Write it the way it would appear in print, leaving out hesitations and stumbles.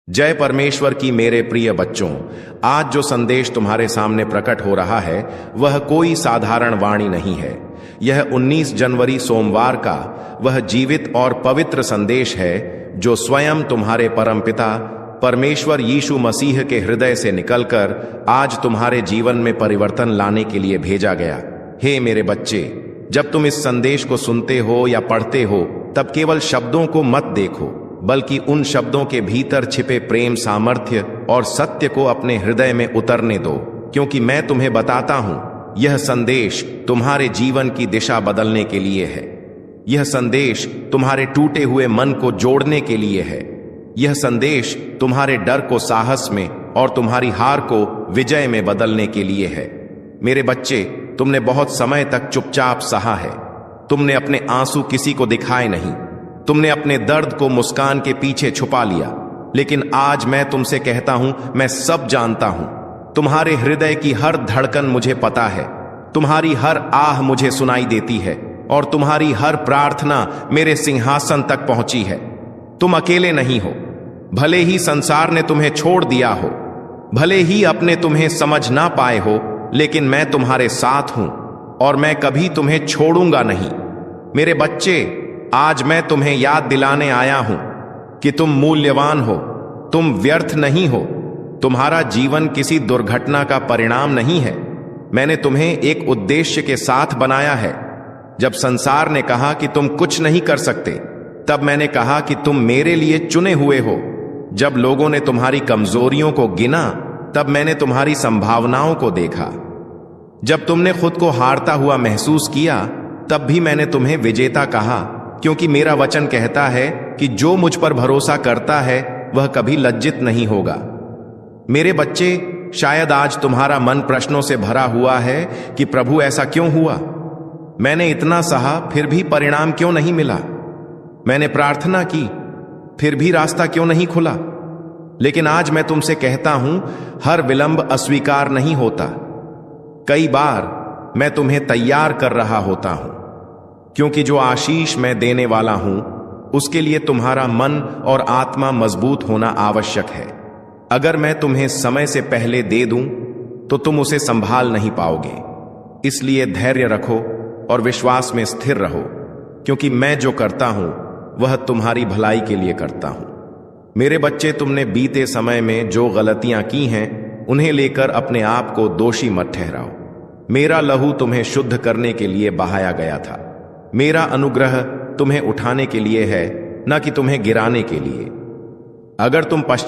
जय परमेश्वर की मेरे प्रिय बच्चों, आज जो संदेश तुम्हारे सामने प्रकट हो रहा है वह कोई साधारण वाणी नहीं है। यह 19 जनवरी सोमवार का वह जीवित और पवित्र संदेश है जो स्वयं तुम्हारे परमपिता परमेश्वर यीशु मसीह के हृदय से निकलकर आज तुम्हारे जीवन में परिवर्तन लाने के लिए भेजा गया। हे मेरे बच्चे, जब तुम इस संदेश को सुनते हो या पढ़ते हो तब केवल शब्दों को मत देखो, बल्कि उन शब्दों के भीतर छिपे प्रेम, सामर्थ्य और सत्य को अपने हृदय में उतरने दो, क्योंकि मैं तुम्हें बताता हूं यह संदेश तुम्हारे जीवन की दिशा बदलने के लिए है। यह संदेश तुम्हारे टूटे हुए मन को जोड़ने के लिए है। यह संदेश तुम्हारे डर को साहस में और तुम्हारी हार को विजय में बदलने के लिए है। मेरे बच्चे, तुमने बहुत समय तक चुपचाप सहा है। तुमने अपने आंसू किसी को दिखाए नहीं। तुमने अपने दर्द को मुस्कान के पीछे छुपा लिया। लेकिन आज मैं तुमसे कहता हूं, मैं सब जानता हूं। तुम्हारे हृदय की हर धड़कन मुझे पता है। तुम्हारी हर आह मुझे सुनाई देती है और तुम्हारी हर प्रार्थना मेरे सिंहासन तक पहुंची है। तुम अकेले नहीं हो। भले ही संसार ने तुम्हें छोड़ दिया हो, भले ही अपने तुम्हें समझ ना पाए हो, लेकिन मैं तुम्हारे साथ हूं और मैं कभी तुम्हें छोड़ूंगा नहीं। मेरे बच्चे, आज मैं तुम्हें याद दिलाने आया हूं कि तुम मूल्यवान हो, तुम व्यर्थ नहीं हो। तुम्हारा जीवन किसी दुर्घटना का परिणाम नहीं है। मैंने तुम्हें एक उद्देश्य के साथ बनाया है। जब संसार ने कहा कि तुम कुछ नहीं कर सकते, तब मैंने कहा कि तुम मेरे लिए चुने हुए हो। जब लोगों ने तुम्हारी कमजोरियों को गिना, तब मैंने तुम्हारी संभावनाओं को देखा। जब तुमने खुद को हारता हुआ महसूस किया, तब भी मैंने तुम्हें विजेता कहा, क्योंकि मेरा वचन कहता है कि जो मुझ पर भरोसा करता है वह कभी लज्जित नहीं होगा। मेरे बच्चे, शायद आज तुम्हारा मन प्रश्नों से भरा हुआ है कि प्रभु ऐसा क्यों हुआ? मैंने इतना सहा फिर भी परिणाम क्यों नहीं मिला? मैंने प्रार्थना की फिर भी रास्ता क्यों नहीं खुला? लेकिन आज मैं तुमसे कहता हूं, हर विलंब अस्वीकार नहीं होता। कई बार मैं तुम्हें तैयार कर रहा होता हूं, क्योंकि जो आशीष मैं देने वाला हूं उसके लिए तुम्हारा मन और आत्मा मजबूत होना आवश्यक है। अगर मैं तुम्हें समय से पहले दे दूं तो तुम उसे संभाल नहीं पाओगे। इसलिए धैर्य रखो और विश्वास में स्थिर रहो, क्योंकि मैं जो करता हूं वह तुम्हारी भलाई के लिए करता हूं। मेरे बच्चे, तुमने बीते समय में जो गलतियां की हैं उन्हें लेकर अपने आप को दोषी मत ठहराओ। मेरा लहू तुम्हें शुद्ध करने के लिए बहाया गया था। मेरा अनुग्रह तुम्हें उठाने के लिए है, न कि तुम्हें गिराने के लिए। अगर तुम